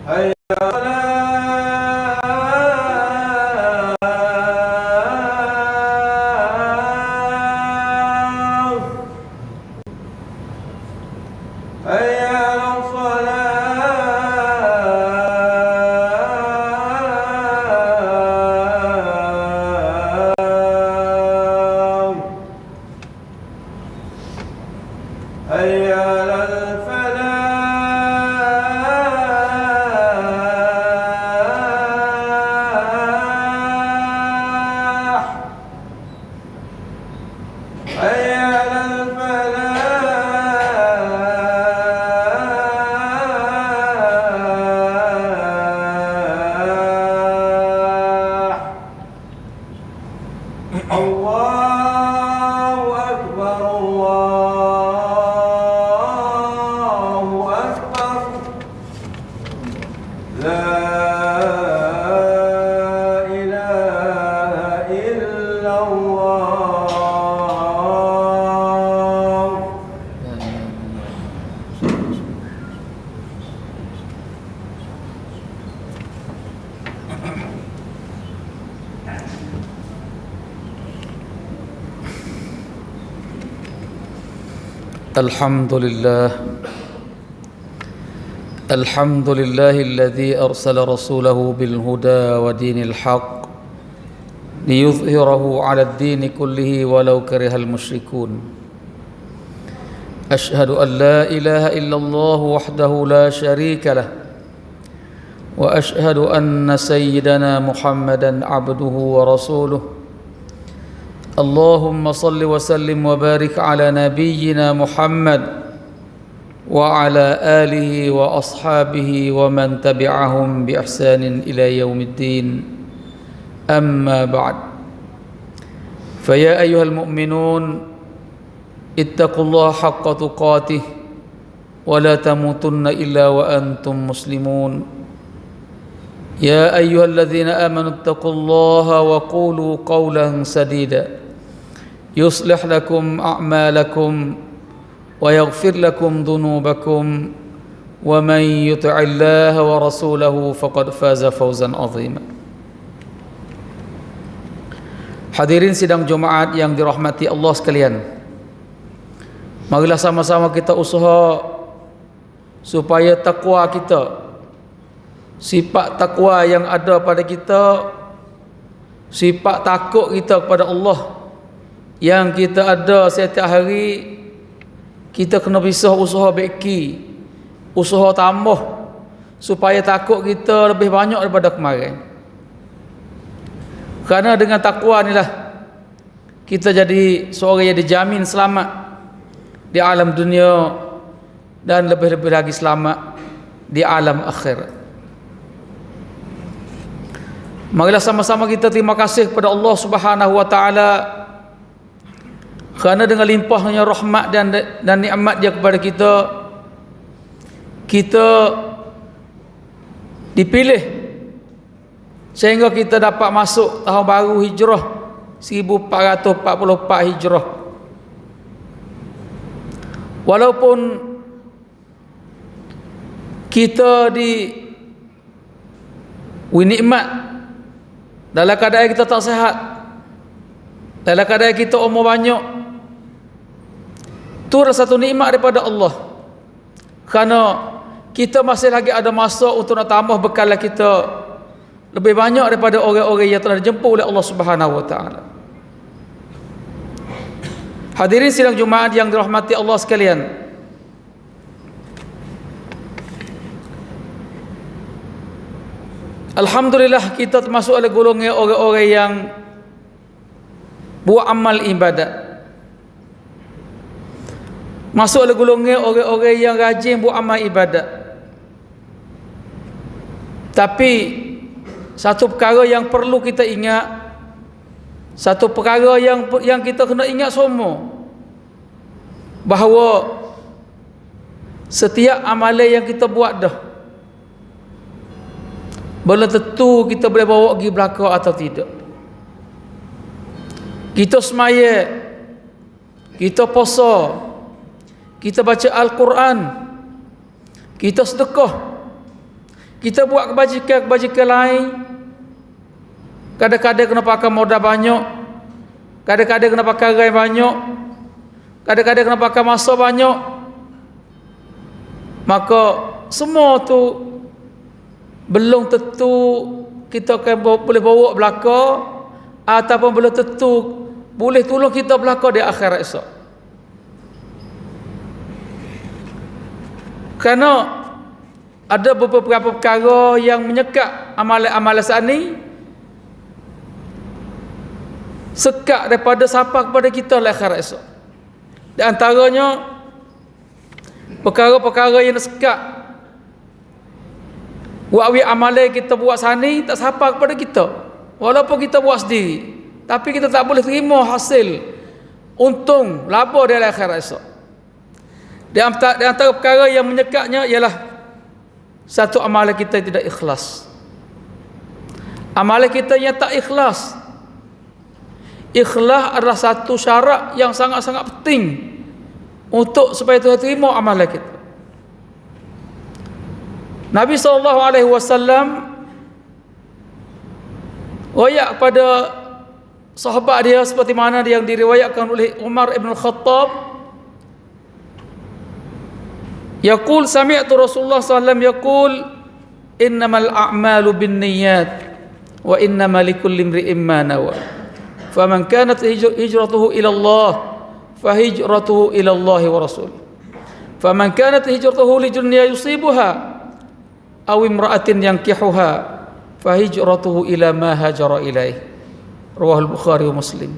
حي الحمد لله الذي أرسل رسوله بالهدى ودين الحق ليظهره على الدين كله ولو كره المشركون. أشهد أن لا إله إلا الله وحده لا شريك له، وأشهد أن سيدنا محمدا عبده ورسوله. اللهم صل وسلم وبارك على نبينا محمد وعلى آله وأصحابه ومن تبعهم بإحسان إلى يوم الدين. أما بعد، فيا أيها المؤمنون اتقوا الله حق تقاته ولا تموتن إلا وأنتم مسلمون. يا أيها الذين آمنوا اتقوا الله وقولوا قولا سديدا يصلح لكم أعمالكم ويغفر لكم ذنوبكم ومن يطع الله ورسوله فقد فاز فوزا عظيما. Hadirin sidang Jumaat yang dirahmati Allah sekalian, marilah sama-sama kita usaha supaya takwa kita, sifat takwa yang ada pada kita, sifat takut kita kepada Allah yang kita ada setiap hari, kita kena bisa usaha beki, usaha tambah supaya takut kita lebih banyak daripada kemarin. Kerana dengan takwa inilah kita jadi seorang yang dijamin selamat di alam dunia dan lebih-lebih lagi selamat di alam akhirat. Marilah sama-sama kita terima kasih kepada Allah Subhanahu wa taala kerana dengan limpahnya rahmat dan nikmat Dia kepada kita, kita dipilih sehingga kita dapat masuk tahun baru Hijrah 1444 Hijrah. Walaupun kita nikmat dalam keadaan kita tak sihat, dalam keadaan kita umur banyak, itu adalah satu nikmat daripada Allah. Kerana kita masih lagi ada masa untuk nak tambah bekal kita lebih banyak daripada orang-orang yang telah dijemput oleh Allah Subhanahu wa taala. Hadirin sidang Jumaat yang dirahmati Allah sekalian, alhamdulillah kita termasuk oleh golongan orang-orang yang buat amal ibadat, masuk oleh golongan orang-orang yang rajin buat amal ibadat. Tapi satu perkara yang perlu kita ingat, satu perkara yang kita kena ingat semua, bahawa setiap amalan yang kita buat dah, belum tentu kita boleh bawa pergi belakang atau tidak. Kita semaya, kita puasa, kita baca Al-Quran, kita sedekah, Kita buat kebajikan lain, kadang-kadang kena pakai modal banyak, kadang-kadang kena pakai rai banyak, kadang-kadang kena pakai masa banyak. Maka semua tu belum tentu kita akan boleh bawa belaka, ataupun belum tentu boleh tolong kita belaka di akhirat esok. Kerana ada beberapa perkara yang menyekat amalan-amalan saat ni, sekat daripada siapa kepada kita di akhirat esok. Di antaranya perkara-perkara yang sekat buat amalan kita buat sani tak siapa kepada kita, walaupun kita buat sendiri, tapi kita tak boleh terima hasil untung laba di akhirat esok. Di antara perkara yang menyekatnya ialah satu amalan kita yang tidak ikhlas. Amalan kita yang tak ikhlas. Ikhlas adalah satu syarat yang sangat-sangat penting untuk supaya Tuhan terima amalan kita. Nabi SAW royak pada sahabat dia seperti mana yang diriwayatkan oleh Umar ibn Khattab, yaqul sami'tu Rasulullah SAW yaqul innamal a'malu binniyat wa innamal likulli imri'in ma nawa faman kanat hijratuhu ila Allah fahijratuhu ila Allah wa rasulih faman kanat hijratuhu li dunya yusibuha aw imra'atin yankihuha fahijratuhu ila ma hajara ilaih. Rawahul Bukhari wa Muslim.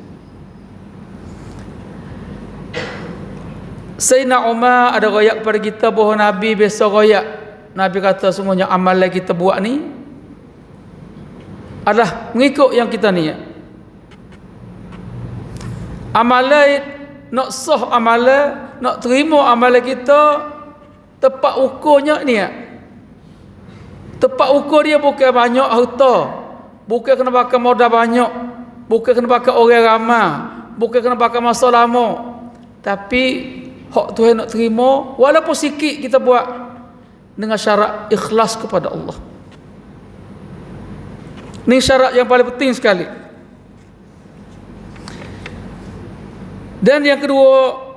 Sayyidina Umar ada royak kepada kita bahawa Nabi biasa royak. Nabi kata sungguhnya amalan kita buat ni adalah mengikut yang kita niat. Amalan nak sah, amalan nak terima amalan kita, tepat ukurnya niat. Tepat ukur dia bukan banyak harta, bukan kena pakai modal banyak, bukan kena pakai orang ramai, bukan kena pakai masa lama, tapi hak Tuhan nak terima walaupun sikit kita buat dengan syarat ikhlas kepada Allah. Ini syarat yang paling penting sekali. Dan yang kedua,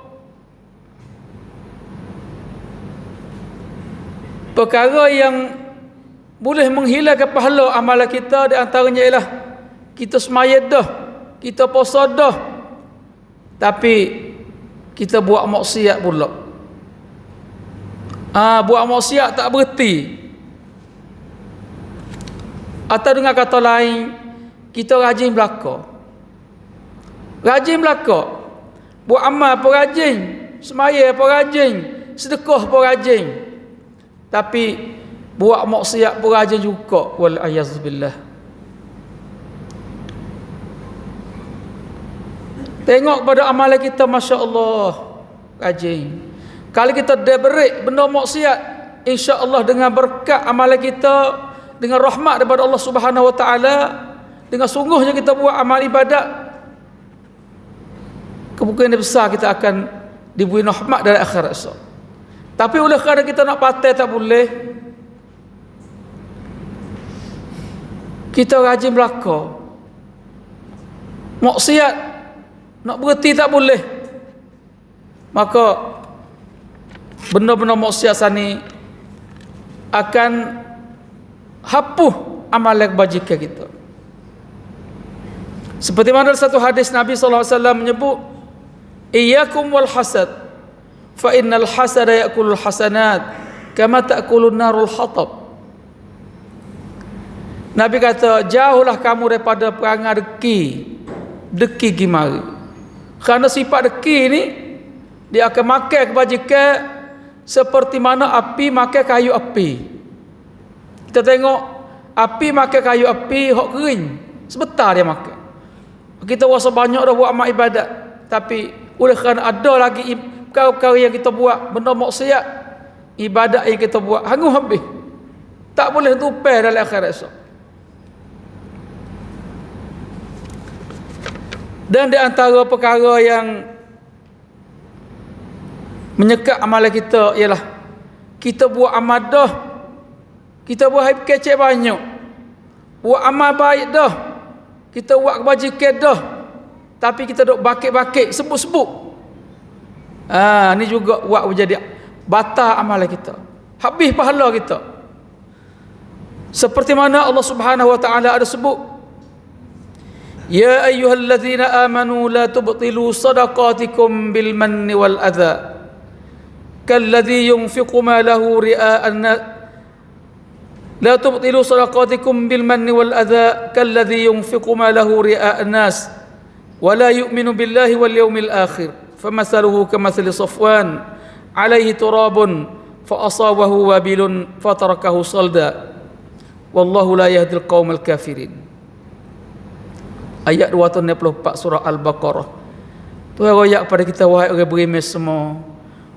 perkara yang boleh menghilangkan pahala amalan kita di antaranya ialah kita semayat dah, kita puasa dah, tapi kita buat maksiat pula. Buat maksiat tak berhenti. Atau dengan kata lain, kita rajin belaka. Rajin belaka. Buat amal pun rajin, semaya pun rajin, sedekah pun rajin, tapi buat maksiat pun rajin juga. Wal ayazubillah. Tengok pada amalan kita, Masya Allah, rajin. Kalau kita diberi benda maksiat, insya Allah dengan berkat amalan kita, dengan rahmat daripada Allah Subhanahu Wa Taala, dengan sungguhnya kita buat amal ibadat, kemungkinan besar kita akan diberi rahmat dari akhirat esok. Tapi oleh kerana kita nak patai tak boleh, kita rajin belaka. Maksiat nak berhenti tak boleh. Maka benda-benda maksiat sani akan hapus amalan kebajikan kita. Seperti mana satu hadis Nabi SAW menyebut, iyyakum wal hasad fa innal hasada ya'kulul hasanat kama ta'kulun narul hatab. Nabi kata, jauhlah kamu daripada perangai deki gimari. Kerana sifat deki ni, dia akan makan kebajikan seperti mana api makan kayu api. Kita tengok api makan kayu api, hok kering, sebentar dia makan. Kita rasa banyak dah buat amal ibadat, tapi oleh kerana ada lagi perkara-perkara yang kita buat, benda maksiat, ibadat yang kita buat, hangus habis. Tak boleh tupai dalam akhirat esok. Dan di antara perkara yang menyekat amalan kita ialah kita buat amal dah, Kita buat hype kecek banyak. Buat amal baik dah. Kita buat kebajikan dah. Tapi kita duk bakit-bakit, sebut-sebut. Ni juga buat menjadi batal amalan kita. Habis pahala kita. Seperti mana Allah Subhanahu wa taala ada sebut, ya ayyuhallazina amanu la tubtilu sadaqatikum bil manni wal adha kalladzi yunfiqu malahu ria'an la tubtilu sadaqatikum bil manni wal adha kalladzi yunfiqu malahu ria'an nas wa la yu'minu billahi wal yawmil akhir famathaluhu kamathali safwan alaihi turabun fa asabahu wabilun fatarakahu salda wallahu la yahdil qaumal kafirin. Ayat 264 surah Al-Baqarah. Tuhan royak pada kita, wahai orang beriman semua,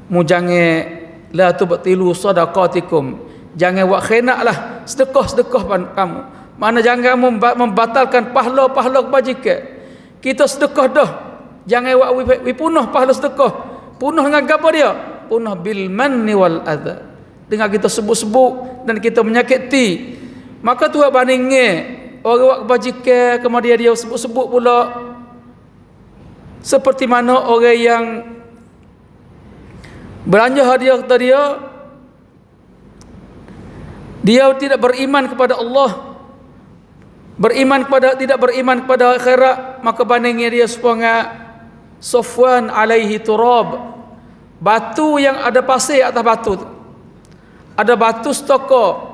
mu jangan la tubtilu sadaqatikum, jangan buat khinaklah sedekah-sedekah kamu. Mana jangan membatalkan pahala-pahala kebajikan. Kita sedekah dah, jangan buat punah pahala sedekah. Punah dengan apa dia? Punah bil manni wal adha, dengan kita sebut-sebut dan kita menyakiti. Maka Tuhan bandingnya orang buat kebajikan kemudian dia sebut-sebut pula, seperti mana orang yang belanja hadiah kepada dia tidak beriman kepada Allah, tidak beriman kepada akhirat, maka bandingnya dia sepengat safwan alaihi turab, batu yang ada pasir atas batu, ada batu stokor,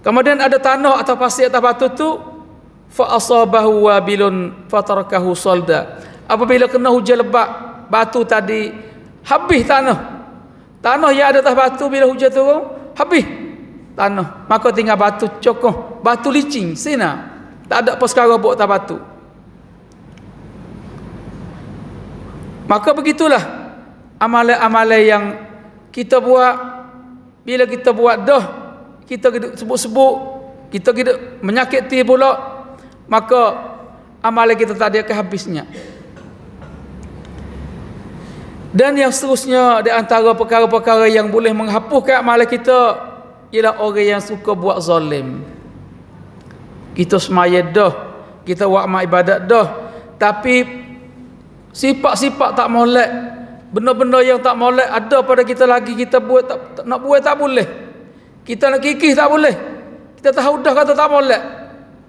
kemudian ada tanah atau pasir atas batu tu, fa asabahu wabilun fatarakahu salda. Apabila kena hujan lebat, batu tadi habis tanah yang ada atas batu, bila hujan turun habis tanah, maka tinggal batu cokoh, batu licin sina, tak ada apa sekarang buat atas batu. Maka begitulah amalan-amalan yang kita buat. Bila kita buat dah, kita sebut-sebut, kita menyakiti pula, maka amalan kita tak ada habisnya. Dan yang seterusnya, di antara perkara-perkara yang boleh menghapuskan amalan kita ialah orang yang suka buat zalim. Kita semaya dah, kita buat amal ibadat dah, tapi sifat-sifat tak molek, benda-benda yang tak molek ada pada kita lagi, kita buat nak buat tak boleh. Kita nak kikis tak boleh. Kita tahu dah kata tak boleh,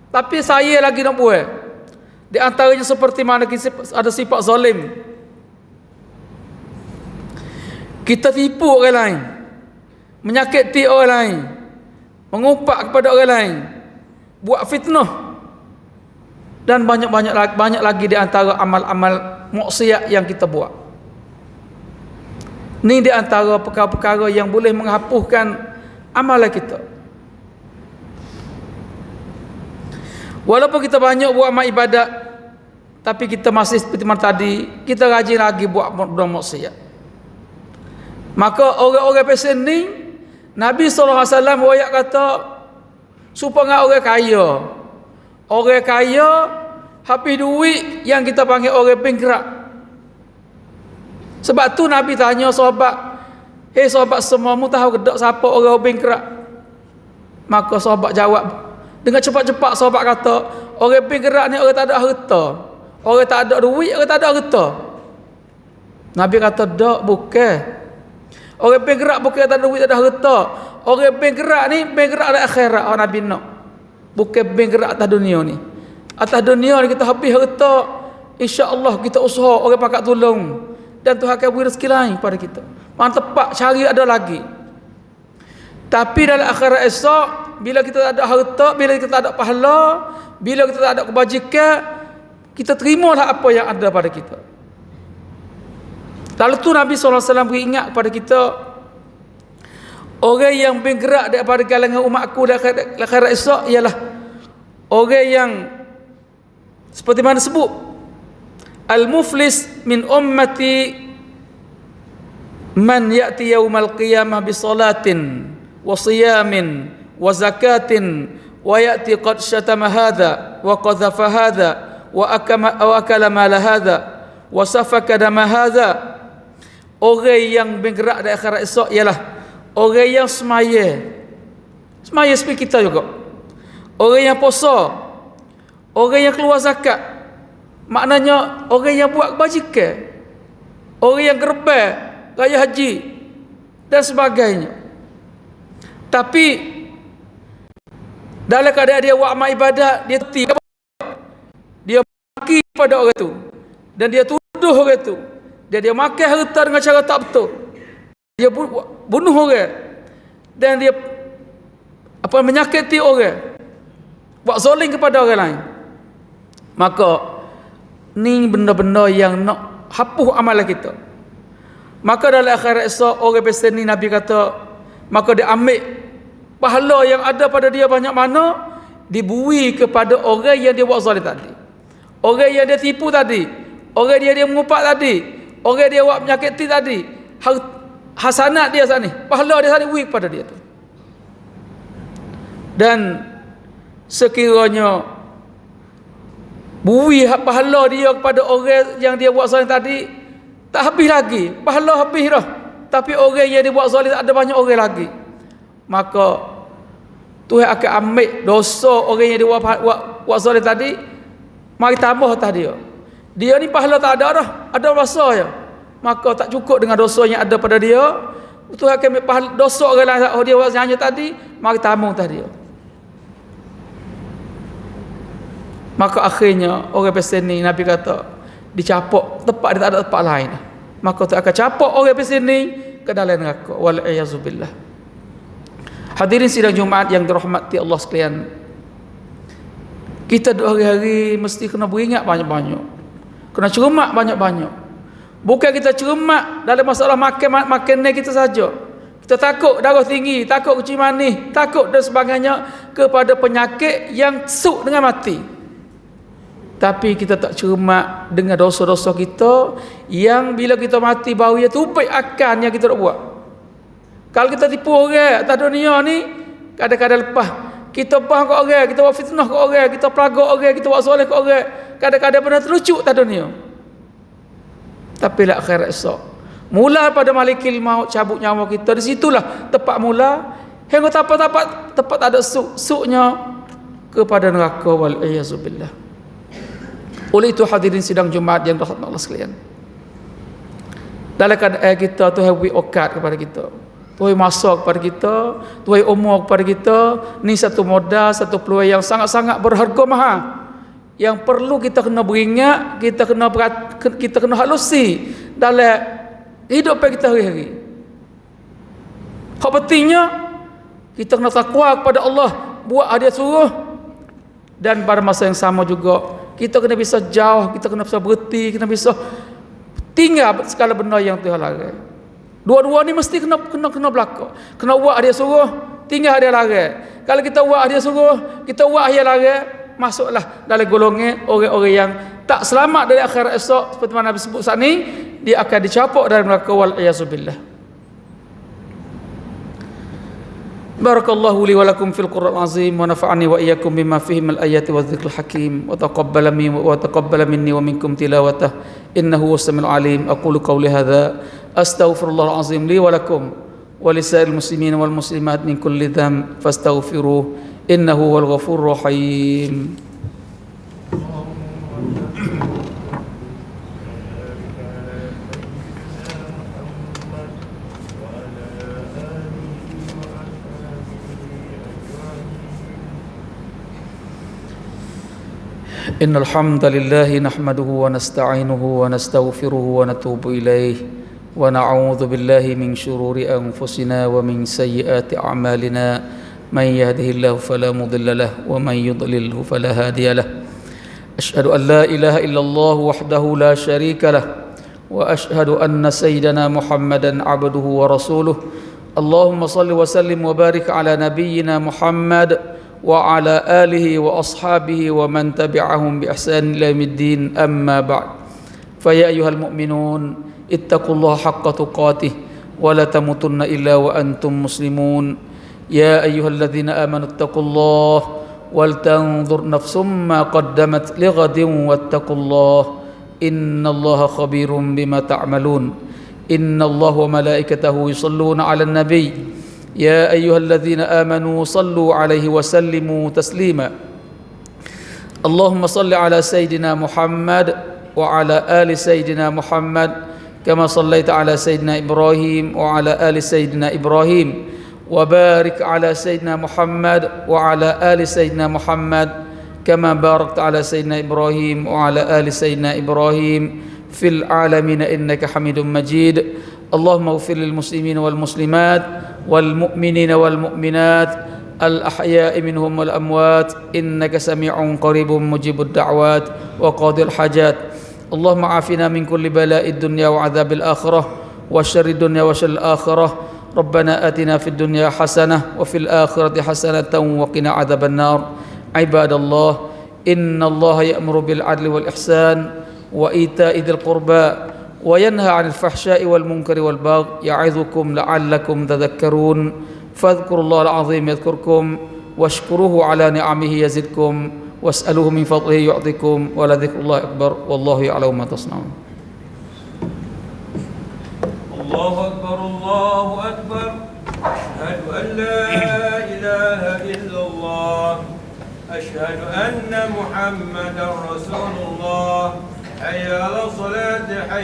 tapi saya lagi nak buat. Di antaranya seperti mana ada sifat zalim. Kita tipu orang lain, menyakiti orang lain, mengupak kepada orang lain, buat fitnah, dan banyak lagi di antara amal-amal maksiat yang kita buat. Ini di antara perkara-perkara yang boleh menghapuskan amalan kita. Walaupun kita banyak buat amal ibadat, tapi kita masih seperti mana tadi, kita rajin lagi buat benda maksiat. Maka orang-orang pesen ni, Nabi SAW royak kata, supaya orang kaya. Orang kaya habis duit yang kita panggil orang bankrupt. Sebab tu Nabi tanya sahabat, sahabat semuamu tahu kedak siapa orang bankrupt? Maka sahabat jawab dengan cepat-cepat, sahabat kata, orang bankrupt ni orang tak ada harta, orang tak ada duit, orang tak ada harta. Nabi kata, dak, bukan. Orang bankrupt bukan tak ada duit, tak ada harta. Orang bankrupt ni bankrupt ada akhirat. Nabi nak, bukan bankrupt atas dunia ni. Atas dunia ni kita habis harta, insya-Allah kita usaha orang pakat tolong, dan Tuhan akan beri rezeki lain pada kita. Mana tepat cari ada lagi. Tapi dalam akhirat esok, bila kita tak ada harta, bila kita tak ada pahala, bila kita tak ada kebajikan, kita terimalah apa yang ada pada kita. Lalu tu Nabi SAW beringat kepada kita, orang yang bergerak daripada kalangan umatku dalam akhirat esok ialah orang yang seperti mana sebut, al-muflis min ummati man ya'ti yaumal qiyamah bi salatin wa siyamin wa zakatin wa ya'ti qad syatama hadha wa qadhafa hadha wa akala mala hadha wa safaka dama hadha. Orang yang bergerak di akhirat esok ialah orang yang semaya Semaya seperti kita juga. Orang yang puasa, orang yang keluar zakat, maknanya orang yang buat kebajikan, orang yang gerbang raya haji dan sebagainya. Tapi dalam keadaan dia buat amal ibadat, dia maki pada orang tu, dan dia tuduh orang tu, dan dia makan harta dengan cara tak betul, dia bunuh orang, dan dia menyakiti orang, buat zalim kepada orang lain. Maka ni benda-benda yang nak hapus amalan kita. Maka dalam akhirat esok, orang pesan ni Nabi kata, maka dia ambil pahala yang ada pada dia banyak mana, dibui kepada orang yang dia buat zalim tadi, orang yang dia tipu tadi, orang dia mengupak tadi, orang dia buat menyakiti tadi. Hasanat dia sana ni, pahala dia sana bui kepada dia tu. Dan sekiranya bui pahala dia kepada orang yang dia buat zalim tadi, tak habis lagi, pahala habis dah. Tapi orang yang dia buat zalim ada banyak orang lagi. Maka Tuhan akan ambil dosa orang yang dia buat zalim tadi, mari tambah atas dia. Dia ni pahala tak ada dah, ada dosa je. Maka tak cukup dengan dosa yang ada pada dia. Tuhan akan ambil pahala dosa orang lain dia buat hanya tadi, mari tambah atas dia. Maka akhirnya orang pesan ni Nabi kata dicapok tempat dia tak ada tempat lain. Maka tu akan capok orang pesan ni ke dalam neraka. Wal iazubillah. Hadirin sidang Jumaat yang dirahmati Allah sekalian, kita hari-hari mesti kena beringat banyak-banyak, kena cermat banyak-banyak. Bukan kita cermat dalam masalah makan ni kita saja. Kita takut darah tinggi, takut kecil manis, takut dan sebagainya kepada penyakit yang suk dengan mati. Tapi kita tak cermat dengan dosa-dosa kita yang bila kita mati baru ia tumpik akan yang kita nak buat. Kalau kita tipu orang atas dunia ni, kadang-kadang lepas kita bah ke orang, kita buat fitnah ke orang, kita pelagak orang, kita buat soleh ke orang, kadang-kadang pernah terlucut atas dunia. Tapi lah akhirat esok, mula pada malikil maut cabut nyawa kita, di situlah tempat mula. Hingga tempat tak ada suknya kepada neraka. Wal iazubillah. Oleh itu hadirin sidang Jumaat yang dirahmati Allah sekalian, dalam keadaan kita Tuhan beri okat kepada kita, Tuhan masa kepada kita, Tuhan umur kepada kita, ni satu modal, satu peluang yang sangat-sangat berharga mahal, yang perlu kita kena beringat, kita kena halusi dalam hidup kita hari-hari. Hak pentingnya kita kena takwa kepada Allah, buat dia suruh, dan pada masa yang sama juga kita kena bisa jauh, kita kena bisa berhenti, kita bisa tinggal segala benda yang Tuhan larang. Dua-dua ni mesti kena berlaku. Kena buat dia suruh, tinggal dia larang. Kalau kita buat dia suruh, kita buat dia larang, masuklah dalam golongan orang-orang yang tak selamat dari akhirat esok. Seperti mana Nabi sebut saat ni, dia akan dicapok dari neraka. Wal iazubillah. Barakallahu li wa lakum fil Qur'an azim wa nafa'ani wa iyyakum bima fihi min al-ayati wa dhikril hakim wa taqabbala minni wa minkum tilawatah innahu was-sami'ul alim. Aqulu qawli hadza astaghfirullahal azim li wa lakum wa lisa'il muslimin wal muslimat min kulli dhanb fastaghfiruh innahu huwal ghafurur rahim. إن الحمد لله نحمده ونستعينه ونستغفره ونتوب إليه ونعوذ بالله من شرور أنفسنا ومن سيئات أعمالنا من يهده الله فلا مضل له ومن يضلله فلا هادي له أشهد أن لا إله إلا الله وحده لا شريك له وأشهد أن سيدنا محمدا عبده ورسوله اللهم صل وسلم وبارك على نبينا محمد وعلى آله وأصحابه ومن تبعهم بإحسان إلى يوم الدين. أما بعد فيا أيها المؤمنون اتقوا الله حق تقاته ولا تموتن إلا وأنتم مسلمون. يا أيها الذين آمنوا اتقوا الله ولتنظر نفس ما قدمت لغد واتقوا الله إن الله خبير بما تعملون. إن الله وملائكته يصلون على النبي يا أيها الذين آمنوا صلوا عليه وسلموا تسليما اللهم صل على سيدنا محمد وعلى آل سيدنا محمد كما صليت على سيدنا إبراهيم وعلى آل سيدنا إبراهيم وبارك على سيدنا محمد وعلى آل سيدنا محمد كما باركت على سيدنا إبراهيم وعلى آل سيدنا إبراهيم في العالمين إنك حميد مجيد اللهم اغفر للمسلمين والمسلمات والمؤمنين والمؤمنات الأحياء منهم والأموات إنك سميع قريب مجيب الدعوات وقاضي الحاجات اللهم عافنا من كل بلاء الدنيا وعذاب الآخرة وشر الدنيا وشر الآخرة ربنا آتنا في الدنيا حسنة وفي الآخرة حسنة وقنا عذاب النار عباد الله إن الله يأمر بالعدل والإحسان وإيتاء ذي القربى وينهى عن الفحشاء والمنكر والبغي يعظكم لعلكم تذكرون فاذكروا الله العظيم يذكركم واشكروه على نعمه يزدكم واسألوه من فضله يعطيكم ولذكر الله أكبر والله يعلم ما تصنعون الله أكبر الله أكبر أشهد أن لا إله إلا الله أشهد أن محمدا رسول الله حي على الصلاة حي